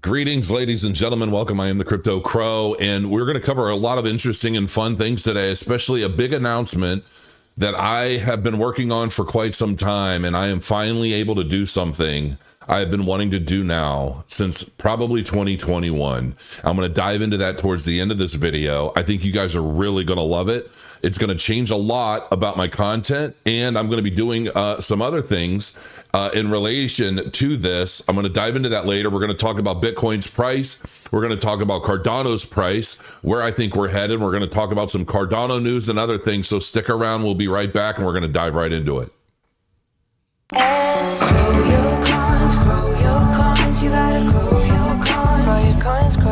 Greetings, ladies and gentlemen. Welcome. I am the Crypto Crow, and we're going to cover a lot of interesting and fun things today, especially a big announcement that I have been working on for quite some time, and I am finally able to do something I have been wanting to do now since probably 2021. I'm going to dive into that towards the end of this video. I think you guys are really going to love it. It's going to change a lot about my content, and I'm going to be doing some other things in relation to this. I'm going to dive into that later. We're going to talk about Bitcoin's price. We're going to talk about Cardano's price, where I think we're headed. We're going to talk about some Cardano news and other things. So stick around. We'll be right back, and we're going to dive right into it. Grow your coins, you gotta grow your coins. Grow your coins. Grow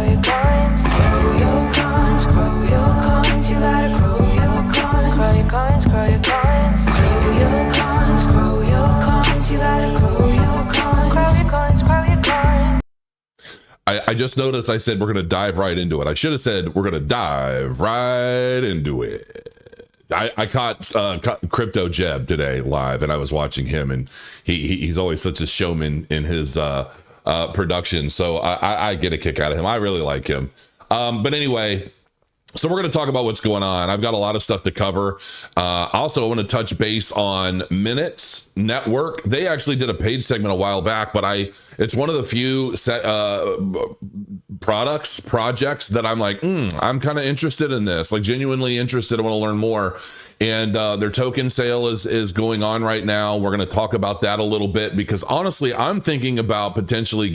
your coins, you gotta grow your coins. Grow your coins. Grow your coins, you gotta grow your coins. Grow your coins. I just noticed I said we're going to dive right into it. I should have said we're going to dive right into it. I caught Crypto Jeb today live, and I was watching him, and he's always such a showman in his production. So I get a kick out of him. I really like him. But anyway, so we're going to talk about what's going on. I've got a lot of stuff to cover. Also, I want to touch base on Minutes Network. They actually did a paid segment a while back, but it's one of the few projects that I'm like, I'm kind of interested in this, like genuinely interested. I want to learn more. And their token sale is going on right now. We're going to talk about that a little bit, because honestly, I'm thinking about potentially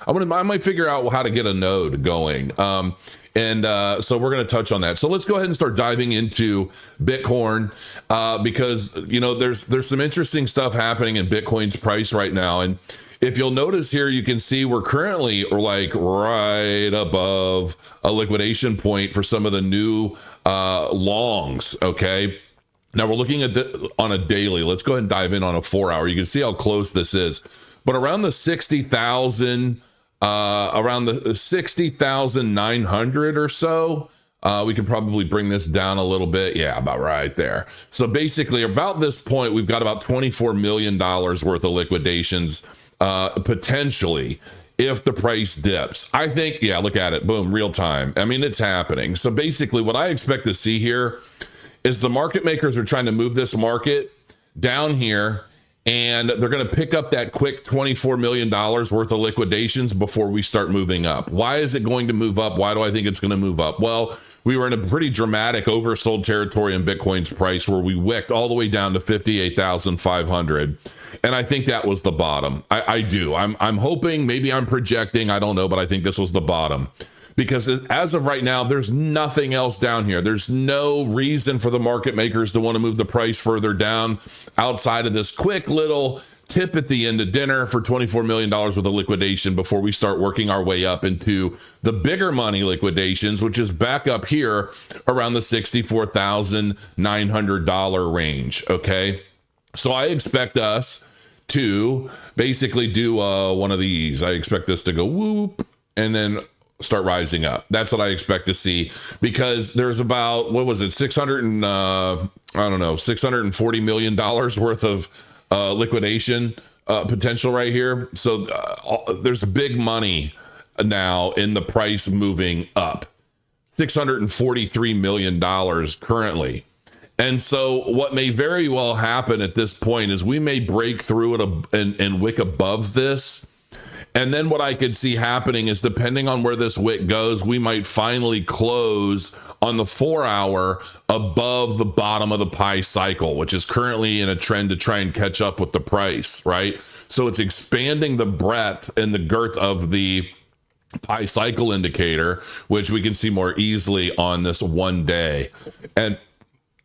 I might figure out how to get a node going. So we're going to touch on that. So let's go ahead and start diving into Bitcoin, because, there's some interesting stuff happening in Bitcoin's price right now. And if you'll notice here, you can see we're currently like right above a liquidation point for some of the new longs. Okay. Now we're looking at on a daily. Let's go ahead and dive in on a 4 hour. You can see how close this is, but around the 60,000, around the 60,900 or so. We could probably bring this down a little bit. Yeah, about right there. So basically about this point, we've got about $24 million worth of liquidations, potentially, if the price dips. I think, yeah, look at it. Boom, real time. I mean, it's happening. So basically what I expect to see here is the market makers are trying to move this market down here, and they're going to pick up that quick $24 million worth of liquidations before we start moving up. Why is it going to move up? Why do I think it's going to move up? Well, we were in a pretty dramatic oversold territory in Bitcoin's price, where we wicked all the way down to 58,500. And I think that was the bottom. I do. I'm hoping, maybe I'm projecting, I don't know, but I think this was the bottom. Because as of right now, there's nothing else down here. There's no reason for the market makers to want to move the price further down outside of this quick little tip at the end of dinner for $24 million worth of liquidation before we start working our way up into the bigger money liquidations, which is back up here around the $64,900 range. Okay. So I expect us to basically do one of these. I expect this to go whoop and then start rising up. That's what I expect to see, because there's about, $640 million worth of liquidation potential right here. So there's big money now in the price moving up, $643 million currently. And so what may very well happen at this point is we may break through it and wick above this. And then what I could see happening is, depending on where this wick goes, we might finally close on the 4 hour above the bottom of the pi cycle, which is currently in a trend to try and catch up with the price, right? So it's expanding the breadth and the girth of the pi cycle indicator, which we can see more easily on this 1 day. And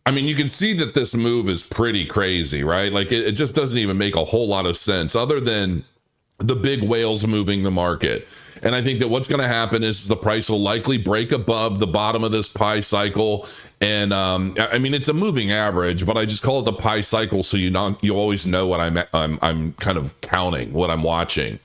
I mean, you can see that this move is pretty crazy, right? Like it just doesn't even make a whole lot of sense other than the big whales moving the market. And I think that what's going to happen is the price will likely break above the bottom of this pi cycle. And I mean, it's a moving average, but I just call it the pi cycle, so you always know what I'm kind of counting, what I'm watching.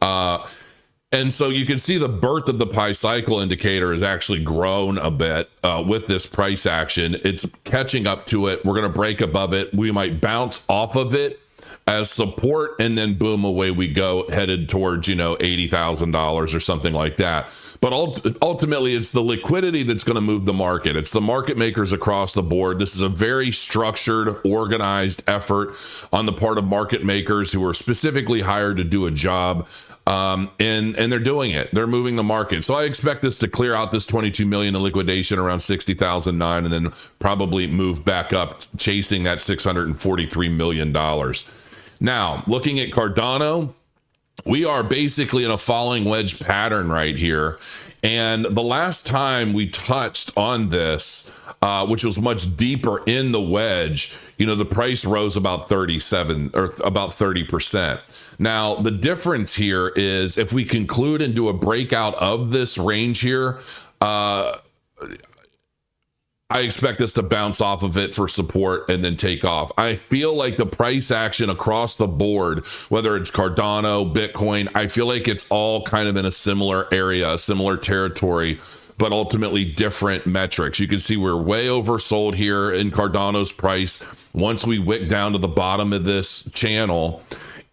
And so you can see the birth of the pi cycle indicator has actually grown a bit with this price action. It's catching up to it. We're going to break above it. We might bounce off of it as support, and then boom, away we go, headed towards, $80,000 or something like that. But ultimately, it's the liquidity that's going to move the market. It's the market makers across the board. This is a very structured, organized effort on the part of market makers who are specifically hired to do a job. And they're doing it. They're moving the market. So I expect this to clear out this 22 million in liquidation around 60,009, and then probably move back up, chasing that $643 million. Now, looking at Cardano, we are basically in a falling wedge pattern right here. And the last time we touched on this, which was much deeper in the wedge, the price rose about 30%. Now, the difference here is if we conclude and do a breakout of this range here, I expect us to bounce off of it for support and then take off. I feel like the price action across the board, whether it's Cardano, Bitcoin, I feel like it's all kind of in a similar area, a similar territory, but ultimately different metrics. You can see we're way oversold here in Cardano's price once we wick down to the bottom of this channel,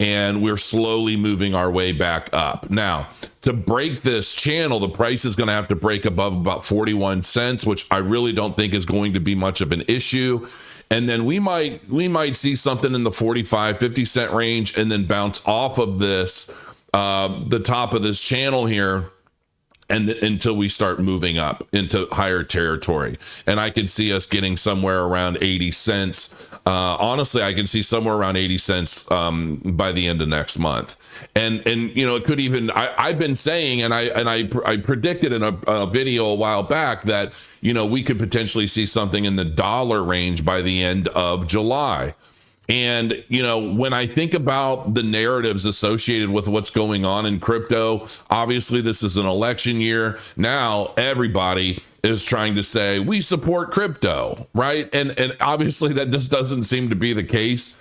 and we're slowly moving our way back up. Now, to break this channel, the price is going to have to break above about 41 cents, which I really don't think is going to be much of an issue. And then we might see something in the 45-50 cent range, and then bounce off of this, the top of this channel here, and until we start moving up into higher territory. And I could see us getting somewhere around 80 cents. Honestly, I can see somewhere around 80 cents by the end of next month. And it could even, I've been saying, and I predicted in a video a while back that, we could potentially see something in the dollar range by the end of July. And, when I think about the narratives associated with what's going on in crypto, obviously this is an election year. Now everybody is trying to say we support crypto, right? And obviously that just doesn't seem to be the case.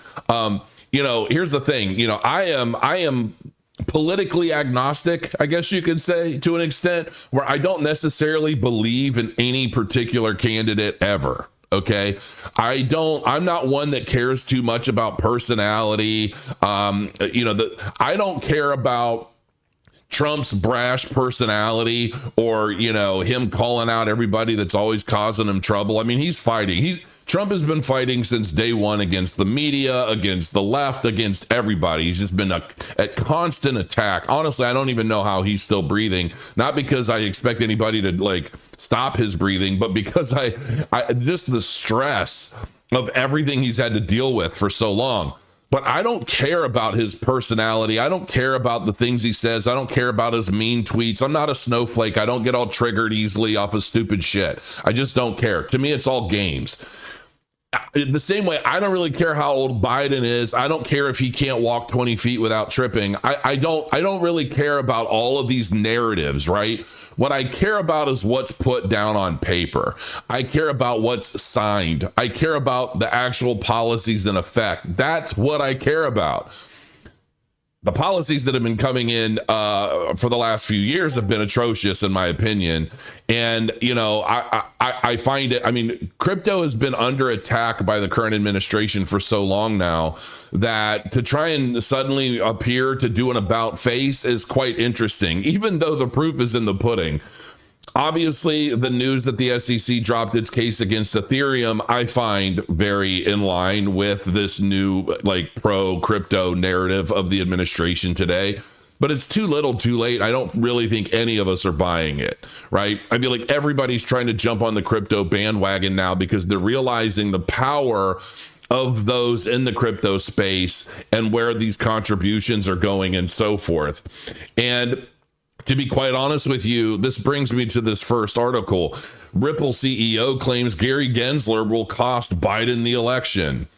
Here's the thing, I am politically agnostic, I guess you could say, to an extent, where I don't necessarily believe in any particular candidate ever. Okay. I'm not one that cares too much about personality. I don't care about Trump's brash personality or, him calling out everybody that's always causing him trouble. I mean, he's fighting. Trump has been fighting since day one against the media, against the left, against everybody. He's just been a constant attack. Honestly, I don't even know how he's still breathing. Not because I expect anybody to stop his breathing, but because I just the stress of everything he's had to deal with for so long. But I don't care about his personality. I don't care about the things he says. I don't care about his mean tweets. I'm not a snowflake. I don't get all triggered easily off of stupid shit. I just don't care. To me, it's all games. The same way, I don't really care how old Biden is. I don't care if he can't walk 20 feet without tripping. I don't really care about all of these narratives, right? What I care about is what's put down on paper. I care about what's signed. I care about the actual policies in effect. That's what I care about. The policies that have been coming in for the last few years have been atrocious, in my opinion. And, I find it, crypto has been under attack by the current administration for so long now that to try and suddenly appear to do an about face is quite interesting, even though the proof is in the pudding. Obviously, the news that the SEC dropped its case against Ethereum, I find very in line with this new pro crypto narrative of the administration today. But it's too little too late. I don't really think any of us are buying it, right? I feel like everybody's trying to jump on the crypto bandwagon now because they're realizing the power of those in the crypto space and where these contributions are going and so forth. And to be quite honest with you, this brings me to this first article. Ripple CEO claims Gary Gensler will cost Biden the election.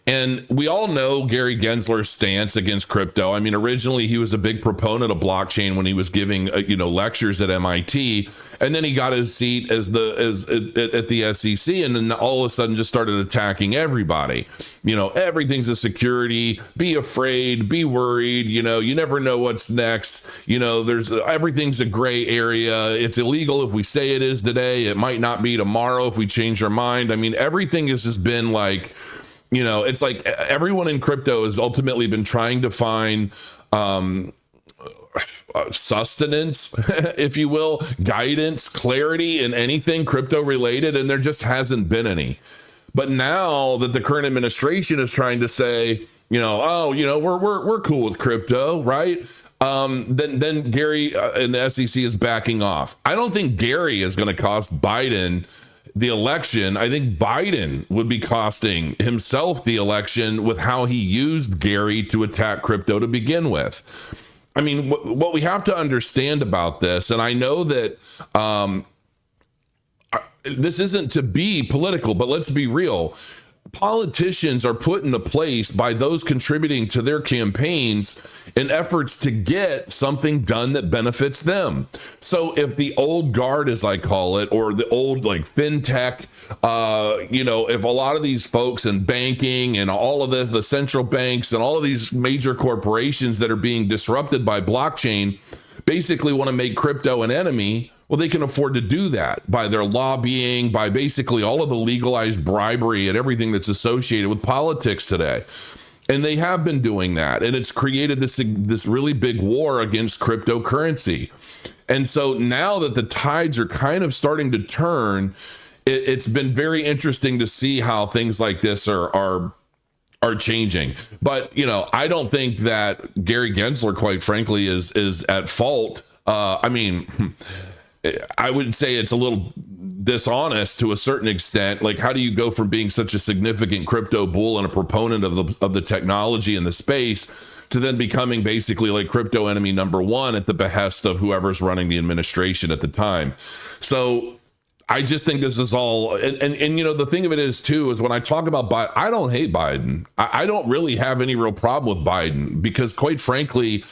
And we all know Gary Gensler's stance against crypto. Originally he was a big proponent of blockchain when he was giving, lectures at MIT, and then he got his seat at the SEC, and then all of a sudden just started attacking everybody. Everything's a security. Be afraid. Be worried. You never know what's next. Everything's a gray area. It's illegal if we say it is today. It might not be tomorrow if we change our mind. Everything has just been it's like everyone in crypto has ultimately been trying to find sustenance, if you will, guidance, clarity in anything crypto related, and there just hasn't been any. But now that the current administration is trying to say, we're cool with crypto, right? Then Gary and the SEC is backing off. I don't think Gary is going to cost Biden the election. I think Biden would be costing himself the election with how he used Gary to attack crypto to begin with. I mean, what we have to understand about this, and I know that this isn't to be political, but let's be real. Politicians are put into place by those contributing to their campaigns in efforts to get something done that benefits them. So if the old guard, as I call it, or the old like fintech, if a lot of these folks in banking and all of the central banks and all of these major corporations that are being disrupted by blockchain basically want to make crypto an enemy, well, they can afford to do that by their lobbying, by basically all of the legalized bribery and everything that's associated with politics today. And they have been doing that. And it's created this really big war against cryptocurrency. And so now that the tides are kind of starting to turn, it's been very interesting to see how things like this are changing. But, I don't think that Gary Gensler, quite frankly, is at fault. I would say it's a little dishonest to a certain extent. Like, how do you go from being such a significant crypto bull and a proponent of the technology in the space to then becoming basically like crypto enemy number one at the behest of whoever's running the administration at the time? So I just think this is all, and the thing of it is too, is when I talk about Biden, I don't hate Biden. I don't really have any real problem with Biden because, quite frankly,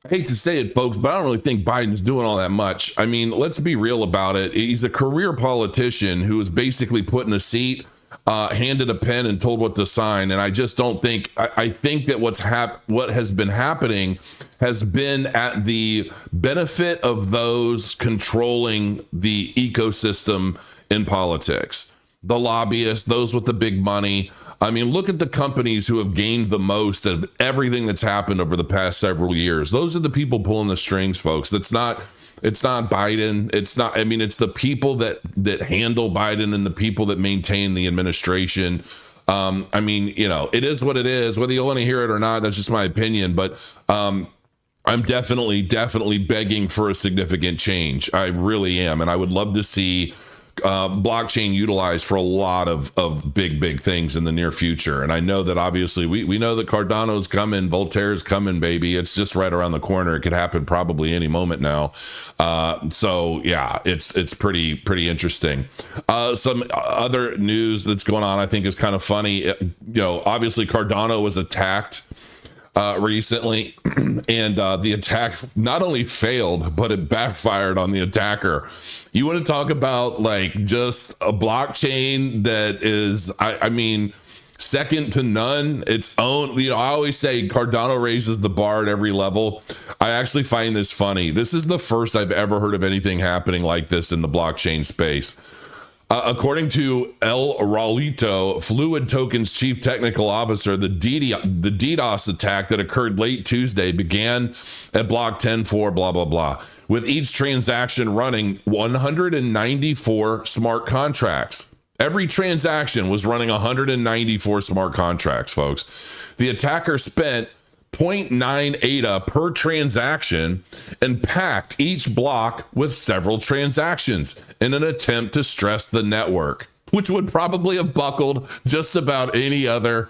I hate to say it, folks, but I don't really think Biden's doing all that much. I mean, let's be real about it. He's a career politician who was basically put in a seat, handed a pen and told what to sign. And I just don't think, I think that what has been happening has been at the benefit of those controlling the ecosystem in politics, the lobbyists, those with the big money. I mean, look at the companies who have gained the most of everything that's happened over the past several years. Those are the people pulling the strings, folks. It's not Biden. It's the people that handle Biden and the people that maintain the administration. It is what it is, whether you want to hear it or not. That's just my opinion. But I'm definitely begging for a significant change. I really am. And I would love to see blockchain utilized for a lot of big things in the near future. And I know that obviously we know that Cardano's coming, Voltaire's coming, baby. It's just right around the corner. It could happen probably any moment now. So yeah, it's pretty interesting. Some other news that's going on, I think, is kind of funny. Obviously Cardano was attacked recently, and the attack not only failed, but it backfired on the attacker. You want to talk about like just a blockchain that is, second to none, its own. I always say Cardano raises the bar at every level. I actually find this funny. This is the first I've ever heard of anything happening like this in the blockchain space. According to El Raulito, Fluid Token's chief technical officer, the DDoS attack that occurred late Tuesday began at block 10.4, blah, blah, blah, with each transaction running 194 smart contracts. Every transaction was running 194 smart contracts, folks. The attacker spent 0.9 ADA per transaction and packed each block with several transactions in an attempt to stress the network, which would probably have buckled just about any other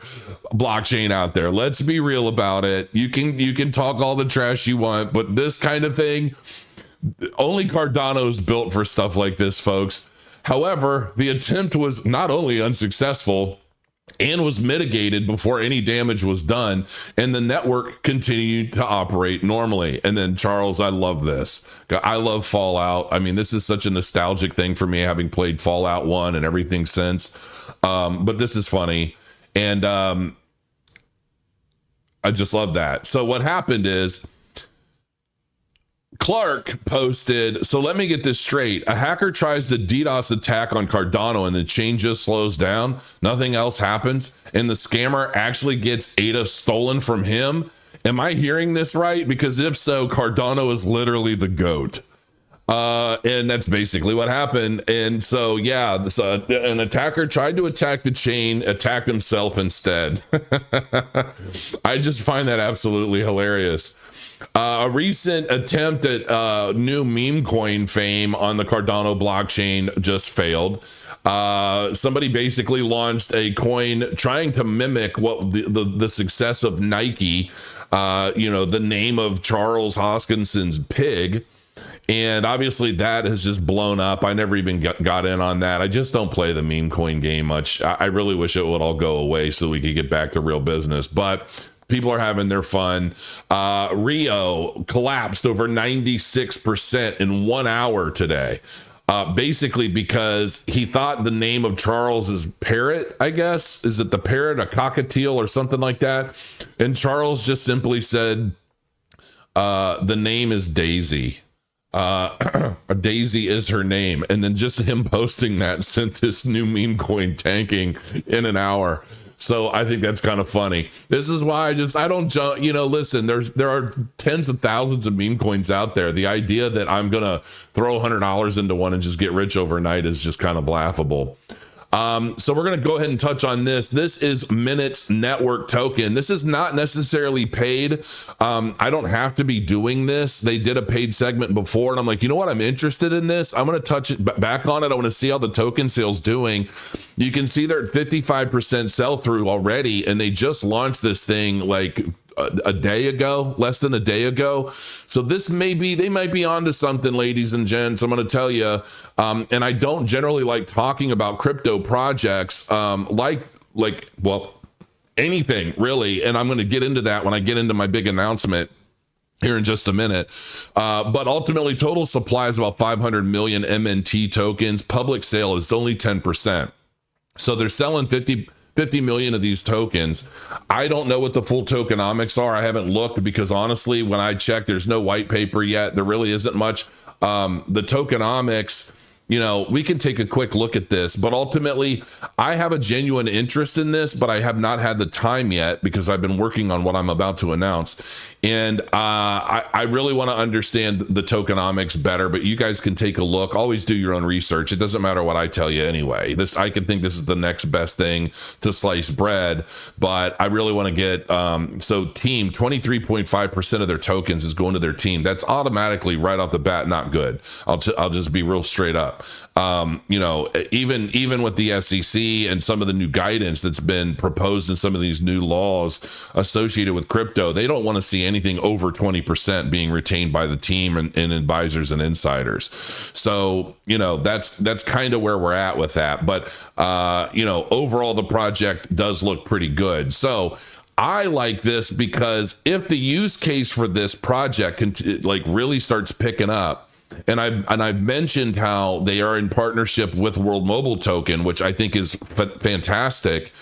blockchain out there. Let's be real about it. You can talk all the trash you want, but this kind of thing, only Cardano's built for stuff like this, folks. However, the attempt was not only unsuccessful and was mitigated before any damage was done, and the network continued to operate normally. And then, Charles, I love this. I love Fallout. I mean, this is such a nostalgic thing for me, having played Fallout 1 and everything since. But this is funny. And I just love that. So what happened is Clark posted, so let me get this straight. A hacker tries to DDoS attack on Cardano and the chain just slows down. Nothing else happens. And the scammer actually gets ADA stolen from him. Am I hearing this right? Because if so, Cardano is literally the GOAT. And that's basically what happened. And so, yeah, an attacker tried to attack the chain, attacked himself instead. I just find that absolutely hilarious. A recent attempt at new meme coin fame on the Cardano blockchain just failed. Somebody basically launched a coin trying to mimic what the success of Nike, the name of Charles Hoskinson's pig. And obviously that has just blown up. I never even got in on that. I just don't play the meme coin game much. I really wish it would all go away so we could get back to real business. But people are having their fun. Rio collapsed over 96% in 1 hour today. Basically because he thought the name of Charles is parrot, I guess. Is it the parrot, a cockatiel or something like that? And Charles just simply said, the name is Daisy. Daisy is her name. And then just him posting that sent this new meme coin tanking in an hour. So I think that's kind of funny. This is why I don't jump, listen, there are tens of thousands of meme coins out there. The idea that I'm going to throw $100 into one and just get rich overnight is just kind of laughable. So we're going to go ahead and touch on this. This is Imminent network token. This is not necessarily paid. I don't have to be doing this. They did a paid segment before and I'm like, you know what? I'm interested in this. I'm going to touch it back on it. I want to see how the token sale's doing. You can see they're at 55% sell through already. And they just launched this thing like a day ago, less than a day ago. So they might be onto something, ladies and gents. I'm going to tell you. And I don't generally like talking about crypto projects, anything really. And I'm going to get into that when I get into my big announcement here in just a minute. But ultimately total supply is about 500 million MNT tokens. Public sale is only 10%. So they're selling 50 million of these tokens. I don't know what the full tokenomics are. I haven't looked because honestly, when I checked, there's no white paper yet. There really isn't much. The tokenomics, we can take a quick look at this, but ultimately I have a genuine interest in this, but I have not had the time yet because I've been working on what I'm about to announce. And I really want to understand the tokenomics better, but you guys can take a look. Always do your own research. It doesn't matter what I tell you anyway. I could think this is the next best thing to slice bread, but I really want to get, so team 23.5% of their tokens is going to their team. That's automatically right off the bat, not good. I'll just be real straight up. Even with the SEC and some of the new guidance that's been proposed in some of these new laws associated with crypto, they don't want to see anything over 20% being retained by the team and advisors and insiders. So, that's kind of where we're at with that. But, overall, the project does look pretty good. So I like this because if the use case for this project really starts picking up, and I've mentioned how they are in partnership with World Mobile Token, which I think is fantastic.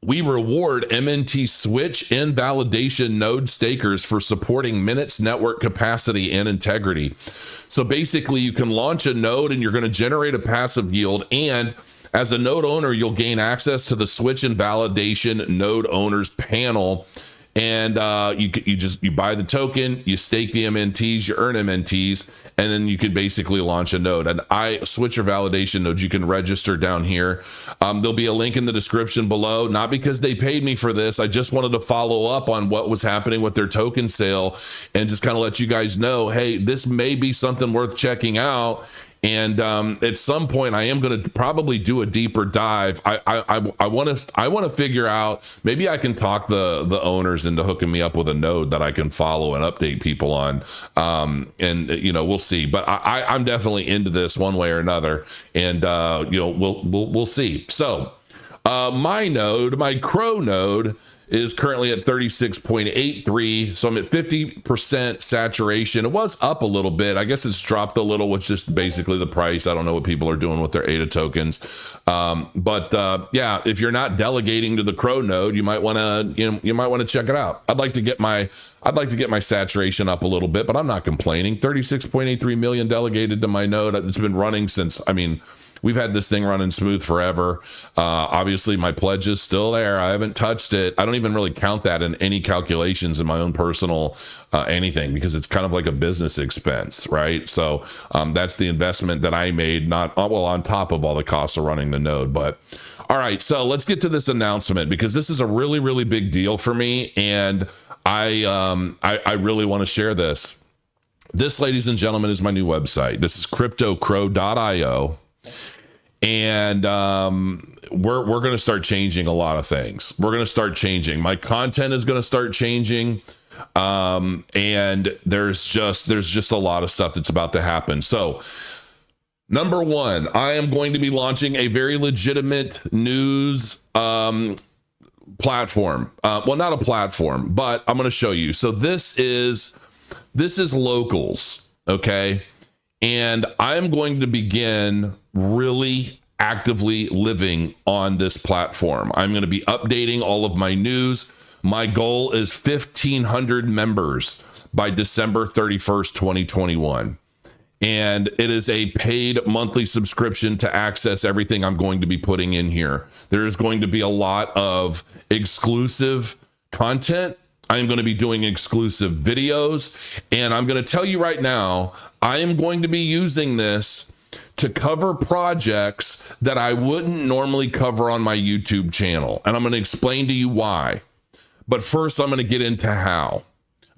We reward MNT switch and validation node stakers for supporting minutes network capacity and integrity. So basically you can launch a node and you're going to generate a passive yield. And as a node owner, you'll gain access to the switch and validation node owners panel. And you buy the token, you stake the MNTs, you earn MNTs, and then you can basically launch a node. And switch your validation nodes, you can register down here. There'll be a link in the description below, not because they paid me for this. I just wanted to follow up on what was happening with their token sale and just kind of let you guys know, hey, this may be something worth checking out. And at some point, I am going to probably do a deeper dive. I want to figure out, maybe I can talk the owners into hooking me up with a node that I can follow and update people on. We'll see. But I'm definitely into this one way or another. And we'll see. So my node, my Crow node, is currently at 36.83. So I'm at 50% saturation. It was up a little bit. I guess it's dropped a little with just basically the price. I don't know what people are doing with their ADA tokens. Yeah, if you're not delegating to the Crow node, you might want to check it out. I'd like to get my saturation up a little bit, but I'm not complaining. 36.83 million delegated to my node. It's been running since, we've had this thing running smooth forever. Obviously, my pledge is still there. I haven't touched it. I don't even really count that in any calculations in my own personal anything, because it's kind of like a business expense, right? So that's the investment that I made, on top of all the costs of running the node. But all right, so let's get to this announcement, because this is a really, really big deal for me, and I really want to share this. This, ladies and gentlemen, is my new website. This is cryptocrow.io. And we're going to start changing a lot of things. We're going to start changing. My content is going to start changing. And there's just a lot of stuff that's about to happen. So, number one, I am going to be launching a very legitimate news platform. Well, not a platform, but I'm going to show you. So this is locals. Okay. And I'm going to begin really actively living on this platform. I'm going to be updating all of my news. My goal is 1,500 members by December 31st, 2021. And it is a paid monthly subscription to access everything I'm going to be putting in here. There is going to be a lot of exclusive content. I'm going to be doing exclusive videos, and I'm going to tell you right now, I am going to be using this to cover projects that I wouldn't normally cover on my YouTube channel. And I'm going to explain to you why. But first, I'm going to get into how.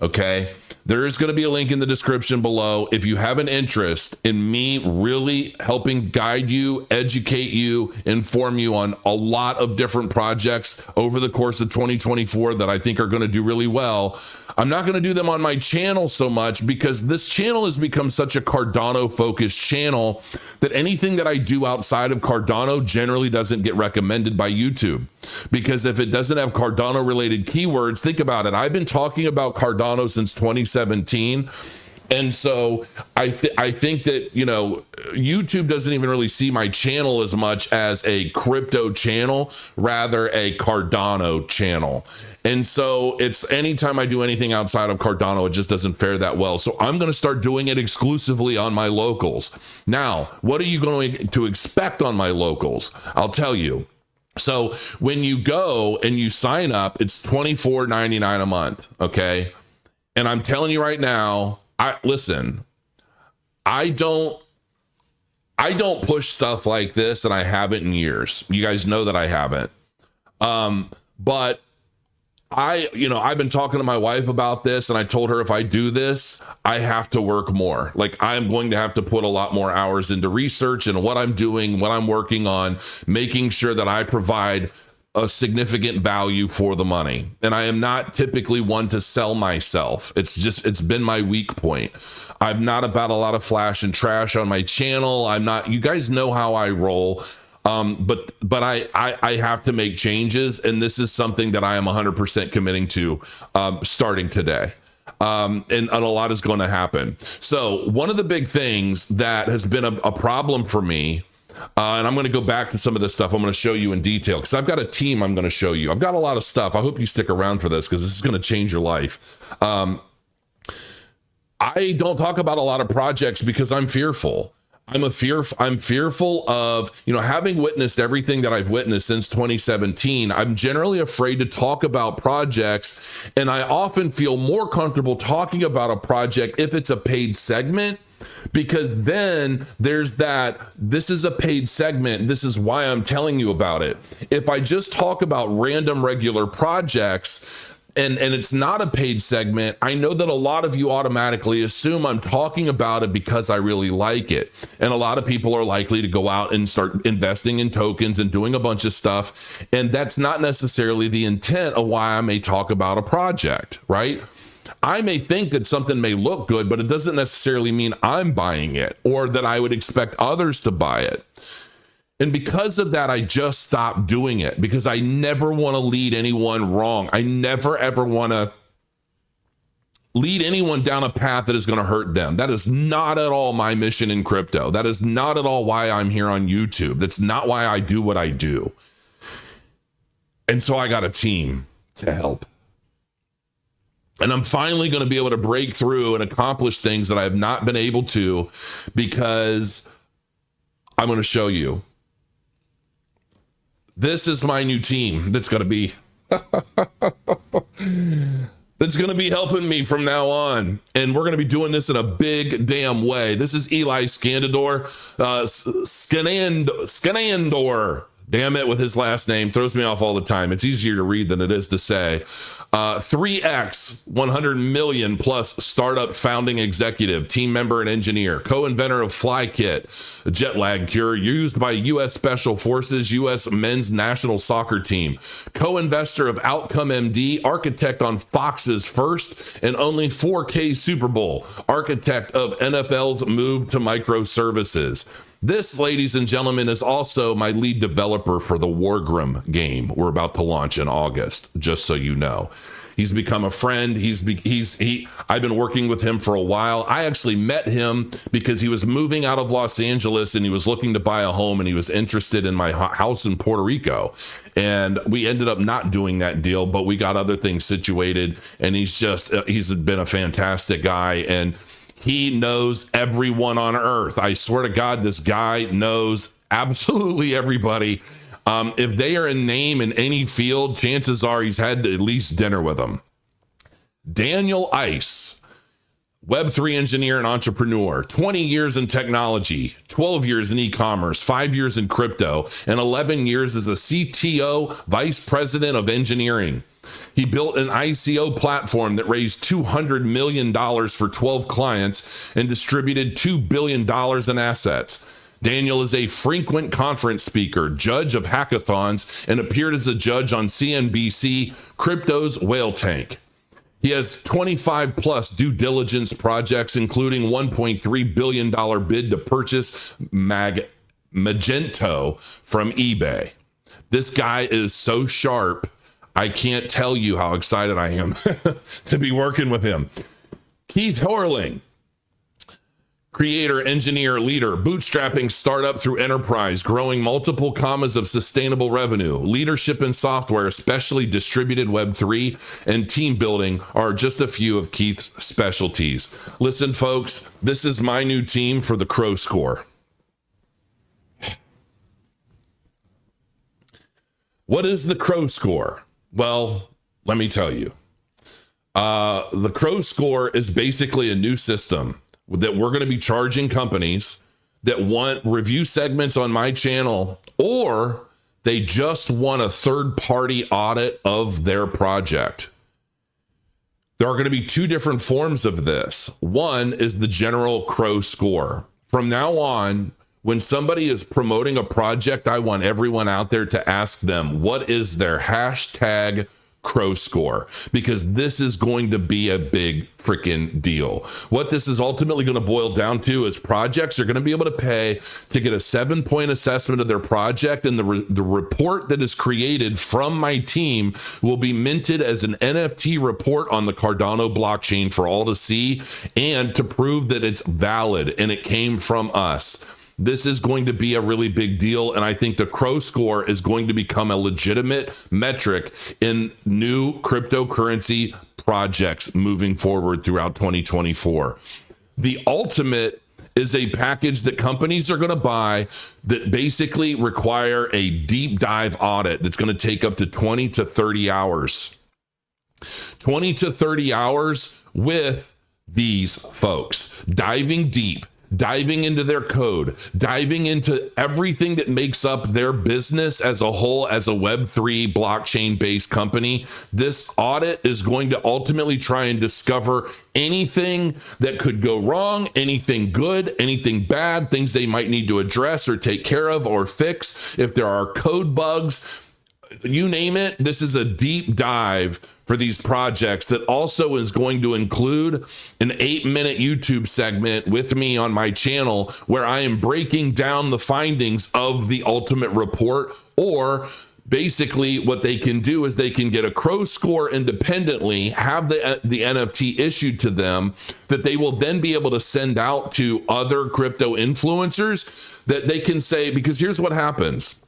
Okay. There is going to be a link in the description below. If you have an interest in me really helping guide you, educate you, inform you on a lot of different projects over the course of 2024 that I think are going to do really well, I'm not going to do them on my channel so much, because this channel has become such a Cardano focused channel that anything that I do outside of Cardano generally doesn't get recommended by YouTube. Because if it doesn't have Cardano related keywords, think about it. I've been talking about Cardano since 2017. And so I think that, YouTube doesn't even really see my channel as much as a crypto channel, rather a Cardano channel. And so it's anytime I do anything outside of Cardano, it just doesn't fare that well. So I'm going to start doing it exclusively on my locals. Now, what are you going to expect on my locals? I'll tell you. So when you go and you sign up, it's $24.99 a month. Okay. And I'm telling you right now, I don't push stuff like this, and I haven't in years. You guys know that I haven't. But I've been talking to my wife about this, and I told her if I do this, I have to work more. Like, I'm going to have to put a lot more hours into research and what I'm doing, what I'm working on, making sure that I provide a significant value for the money. And I am not typically one to sell myself. It's been my weak point. I'm not about a lot of flash and trash on my channel. You guys know how I roll. But I have to make changes, and this is something that I am 100% committing to starting today. And a lot is going to happen. So one of the big things that has been a problem for me, and I'm going to go back to some of this stuff I'm going to show you in detail, because I've got a team I'm going to show you. I've got a lot of stuff. I hope you stick around for this, because this is going to change your life. I don't talk about a lot of projects because I'm fearful. I'm fearful of, having witnessed everything that I've witnessed since 2017. I'm generally afraid to talk about projects, and I often feel more comfortable talking about a project if it's a paid segment, because then there's this is a paid segment. This is why I'm telling you about it. If I just talk about random regular projects, and it's not a paid segment, I know that a lot of you automatically assume I'm talking about it because I really like it. And a lot of people are likely to go out and start investing in tokens and doing a bunch of stuff. And that's not necessarily the intent of why I may talk about a project, right? I may think that something may look good, but it doesn't necessarily mean I'm buying it or that I would expect others to buy it. And because of that, I just stopped doing it because I never want to lead anyone wrong. I never, ever want to lead anyone down a path that is going to hurt them. That is not at all my mission in crypto. That is not at all why I'm here on YouTube. That's not why I do what I do. And so I got a team to help. And I'm finally going to be able to break through and accomplish things that I have not been able to because I'm going to show you. This is my new team that's going to be helping me from now on. And we're going to be doing this in a big damn way. This is Eli Scandador, Scanandor. Damn it, with his last name. Throws me off all the time. It's easier to read than it is to say. 3X, 100 million plus startup founding executive, team member and engineer, co-inventor of FlyKit, a jet lag cure used by U.S. Special Forces, U.S. men's national soccer team, co-investor of Outcome MD, architect on Fox's first and only 4K Super Bowl, architect of NFL's move to microservices. This, ladies and gentlemen, is also my lead developer for the Wargrim game we're about to launch in August, just so you know. He's become a friend. I've been working with him for a while. I actually met him because he was moving out of Los Angeles and he was looking to buy a home and he was interested in my house in Puerto Rico. And we ended up not doing that deal, but we got other things situated, and he's been a fantastic guy. And he knows everyone on earth. I swear to God, this guy knows absolutely everybody. If they are a name in any field, chances are he's had at least dinner with them. Daniel Ice, Web3 engineer and entrepreneur, 20 years in technology, 12 years in e-commerce, 5 years in crypto, and 11 years as a CTO, vice president of engineering. He built an ICO platform that raised $200 million for 12 clients and distributed $2 billion in assets. Daniel is a frequent conference speaker, judge of hackathons, and appeared as a judge on CNBC Crypto's Whale Tank. He has 25 plus due diligence projects, including $1.3 billion bid to purchase Magento from eBay. This guy is so sharp. I can't tell you how excited I am to be working with him. Keith Horling, creator, engineer, leader, bootstrapping startup through enterprise, growing multiple commas of sustainable revenue, leadership in software, especially distributed Web3, and team building are just a few of Keith's specialties. Listen, folks, this is my new team for the crowscore. What is the crowscore? Well, let me tell you. The crowscore is basically a new system that we're going to be charging companies that want review segments on my channel, or they just want a third-party audit of their project. There are going to be two different forms of this. One is the general crowscore. From now on, when somebody is promoting a project, I want everyone out there to ask them, what is their hashtag crowscore? Because this is going to be a big freaking deal. What this is ultimately going to boil down to is projects are going to be able to pay to get a 7-point assessment of their project, and the report that is created from my team will be minted as an NFT report on the Cardano blockchain for all to see and to prove that it's valid and it came from us. This is going to be a really big deal, and I think the crowscore is going to become a legitimate metric in new cryptocurrency projects moving forward throughout 2024. The ultimate is a package that companies are going to buy that basically require a deep dive audit that's going to take up to 20 to 30 hours. 20 to 30 hours with these folks, diving deep, diving into their code, diving into everything that makes up their business as a whole, as a Web3 blockchain-based company. This audit is going to ultimately try and discover anything that could go wrong, anything good, anything bad, things they might need to address or take care of or fix. If there are code bugs, you name it, this is a deep dive for these projects that also is going to include an 8-minute YouTube segment with me on my channel where I am breaking down the findings of the ultimate report. Or basically what they can do is they can get a crowscore independently, have the NFT issued to them that they will then be able to send out to other crypto influencers that they can say, because here's what happens.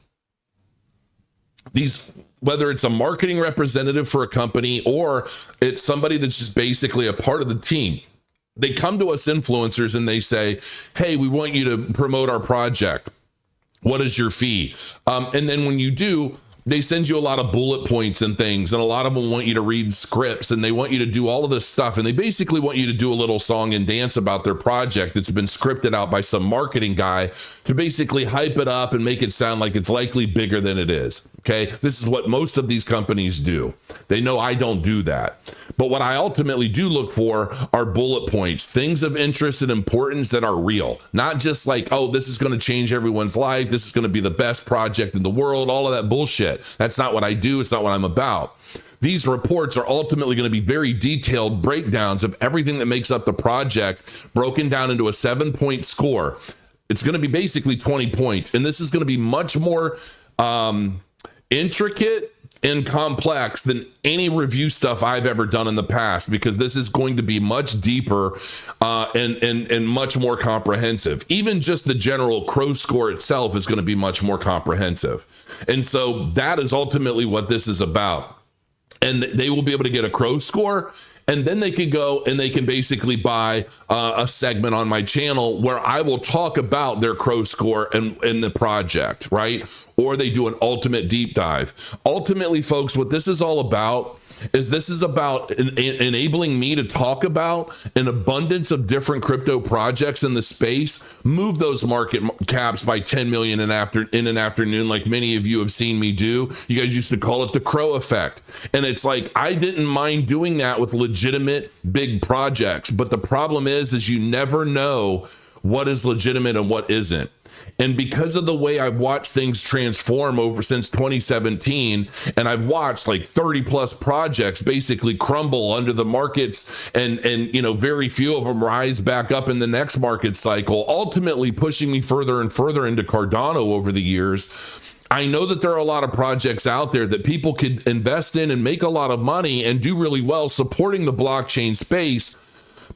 Whether it's a marketing representative for a company or it's somebody that's just basically a part of the team, they come to us influencers and they say, hey, we want you to promote our project. What is your fee? And then when you do, they send you a lot of bullet points and things, and a lot of them want you to read scripts, and they want you to do all of this stuff, and they basically want you to do a little song and dance about their project that's been scripted out by some marketing guy to basically hype it up and make it sound like it's likely bigger than it is. Okay, this is what most of these companies do. They know I don't do that. But what I ultimately do look for are bullet points, things of interest and importance that are real, not just like, oh, this is going to change everyone's life, this is going to be the best project in the world, all of that bullshit. That's not what I do. It's not what I'm about. These reports are ultimately going to be very detailed breakdowns of everything that makes up the project, broken down into a 7-point score. It's going to be basically 20 points. And this is going to be much more intricate and complex than any review stuff I've ever done in the past, because this is going to be much deeper and much more comprehensive. Even just the general crow score itself is going to be much more comprehensive. And so that is ultimately what this is about. And they will be able to get a crow score, and then they can go and they can basically buy a segment on my channel where I will talk about their crow score and the project, right? Or they do an ultimate deep dive. Ultimately, folks, what this is all about is this is about enabling me to talk about an abundance of different crypto projects in the space, move those market caps by 10 million in an afternoon, like many of you have seen me do. You guys used to call it the crow effect. And it's like, I didn't mind doing that with legitimate big projects. But the problem is you never know what is legitimate and what isn't. And because of the way I've watched things transform over since 2017, and I've watched like 30 plus projects basically crumble under the markets and very few of them rise back up in the next market cycle, ultimately pushing me further and further into Cardano over the years. I know that there are a lot of projects out there that people could invest in and make a lot of money and do really well supporting the blockchain space,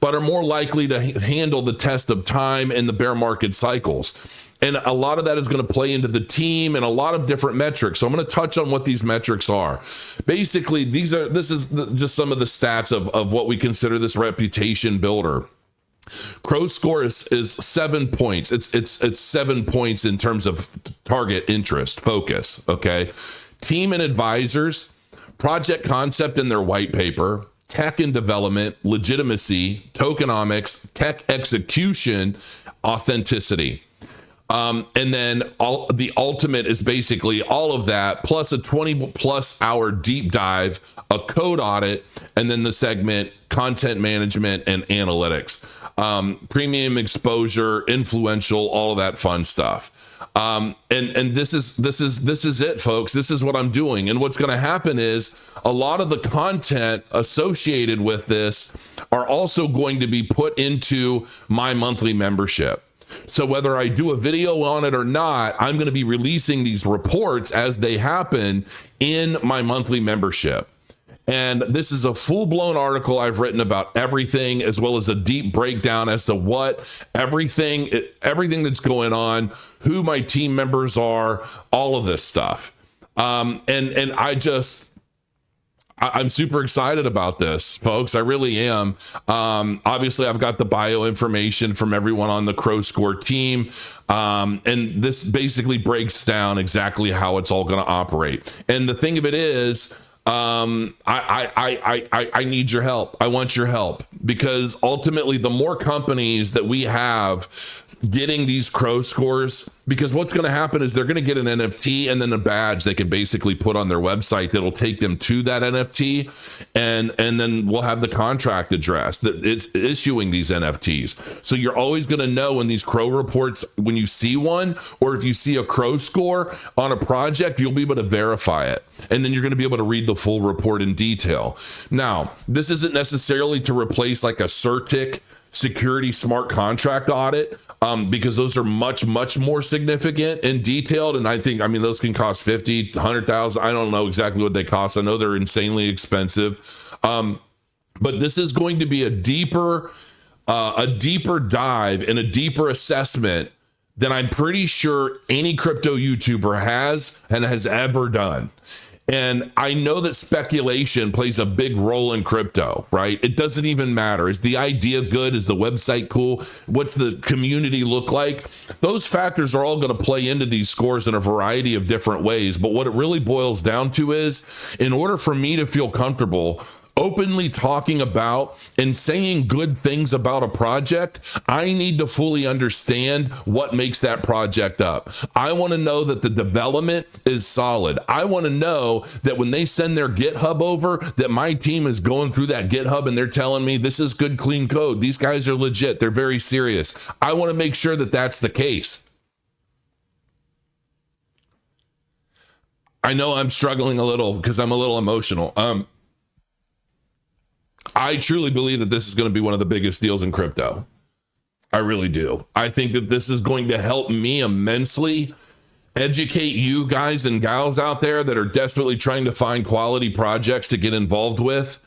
but are more likely to handle the test of time and the bear market cycles. And a lot of that is going to play into the team and a lot of different metrics. So I'm going to touch on what these metrics are. Basically, this is just some of the stats of what we consider this reputation builder. Crow score is 7 points. It's 7 points in terms of target interest focus. Okay. Team and advisors, project concept in their white paper, tech and development, legitimacy, tokenomics, tech execution, authenticity. And then the ultimate is basically all of that, plus a 20+ hour deep dive, a code audit, and then the segment content management and analytics, premium exposure, influential, all of that fun stuff. And this is it, folks. This is what I'm doing. And what's going to happen is a lot of the content associated with this are also going to be put into my monthly membership. So whether I do a video on it or not, I'm going to be releasing these reports as they happen in my monthly membership. And this is a full-blown article I've written about everything, as well as a deep breakdown as to what everything that's going on, who my team members are, all of this stuff. And I'm super excited about this, folks. I really am. Obviously, I've got the bio information from everyone on the crowscore team. And this basically breaks down exactly how it's all going to operate. And the thing of it is, I need your help. I want your help, because ultimately the more companies that we have getting these crow scores, because what's going to happen is they're going to get an NFT and then a badge they can basically put on their website that'll take them to that NFT, and then we'll have the contract address that is issuing these NFTs. So you're always going to know in these crow reports, when you see one, or if you see a crow score on a project, you'll be able to verify it. and then you're going to be able to read the full report in detail. Now, this isn't necessarily to replace like a CertiK security smart contract audit, because those are much more significant and detailed. And I mean, those can cost 50, 100,000. I don't know exactly what they cost. I know they're insanely expensive. But this is going to be a deeper dive and a deeper assessment than I'm pretty sure any crypto YouTuber has and has ever done. And I know that speculation plays a big role in crypto, right? It doesn't even matter. Is the idea good? Is the website cool? What's the community look like? Those factors are all going to play into these scores in a variety of different ways. But what it really boils down to is, in order for me to feel comfortable openly talking about and saying good things about a project, I need to fully understand what makes that project up. I want to know that the development is solid. I want to know that when they send their GitHub over, that my team is going through that GitHub and they're telling me this is good, clean code. These guys are legit. They're very serious. I want to make sure that that's the case. I know I'm struggling a little because I'm a little emotional. I truly believe that this is going to be one of the biggest deals in crypto. I really do. I think that this is going to help me immensely educate you guys and gals out there that are desperately trying to find quality projects to get involved with.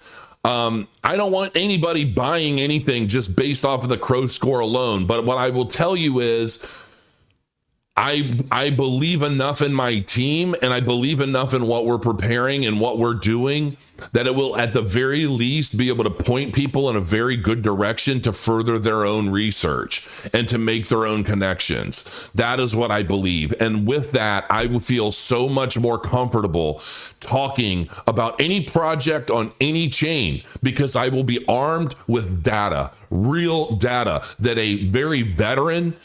I don't want anybody buying anything just based off of the crowscore alone. But what I will tell you is, I believe enough in my team, and I believe enough in what we're preparing and what we're doing, that it will at the very least be able to point people in a very good direction to further their own research and to make their own connections. That is what I believe. And with that, I will feel so much more comfortable talking about any project on any chain, because I will be armed with data, real data, that a very veteran,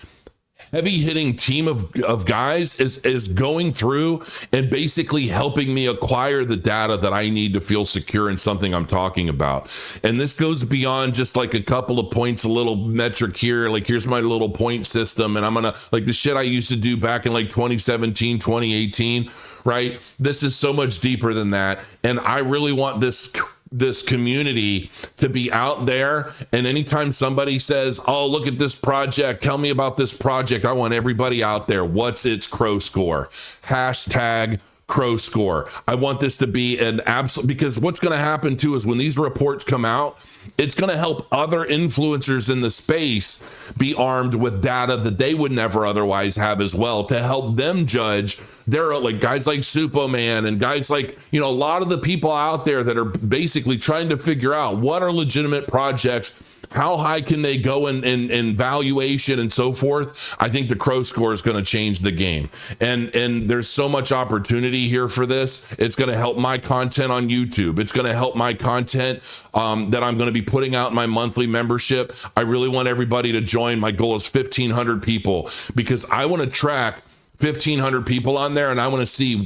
heavy hitting team of guys is going through and basically helping me acquire the data that I need to feel secure in something I'm talking about. And this goes beyond just like a couple of points, a little metric here, like here's my little point system, and I'm gonna, like the shit I used to do back in like 2017, 2018, right? This is so much deeper than that. And I really want this community to be out there, and anytime somebody says, oh, look at this project, tell me about this project, I want everybody out there, what's its crowscore? Hashtag crowscore. I want this to be an absolute, because what's going to happen too is when these reports come out, it's going to help other influencers in the space be armed with data that they would never otherwise have as well, to help them judge. There are like guys like Superman and guys like, a lot of the people out there that are basically trying to figure out what are legitimate projects, how high can they go in valuation and so forth. I think the crowscore is going to change the game. And there's so much opportunity here for this. It's going to help my content on YouTube. It's going to help my content that I'm going to be putting out in my monthly membership. I really want everybody to join. My goal is 1,500 people, because I want to track 1,500 people on there, and I want to see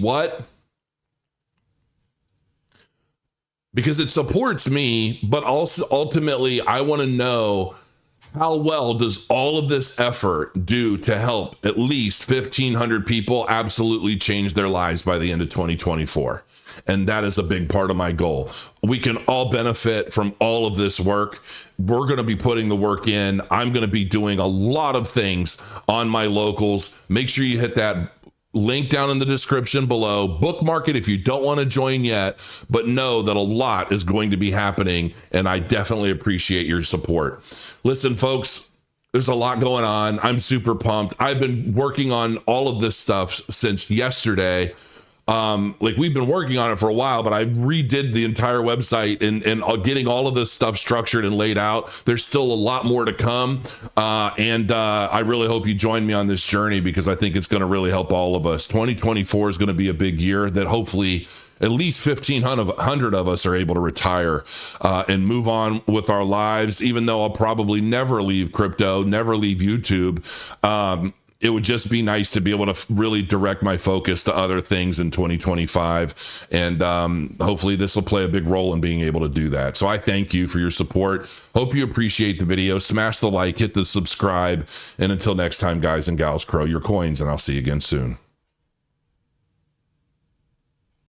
because it supports me, but also ultimately I want to know how well does all of this effort do to help at least 1,500 people absolutely change their lives by the end of 2024. And that is a big part of my goal. We can all benefit from all of this work. We're going to be putting the work in. I'm going to be doing a lot of things on my locals. Make sure you hit that link down in the description below. Bookmark it if you don't want to join yet, but know that a lot is going to be happening, and I definitely appreciate your support. Listen, folks, there's a lot going on. I'm super pumped. I've been working on all of this stuff since yesterday. We've been working on it for a while, but I redid the entire website and getting all of this stuff structured and laid out. There's still a lot more to come. And I really hope you join me on this journey, because I think it's going to really help all of us. 2024 is going to be a big year that hopefully at least 1,500 of us are able to retire and move on with our lives, even though I'll probably never leave crypto, never leave YouTube. It would just be nice to be able to really direct my focus to other things in 2025. And hopefully this will play a big role in being able to do that. So I thank you for your support. Hope you appreciate the video. Smash the like, hit the subscribe. And until next time, guys and gals, crow your coins, and I'll see you again soon.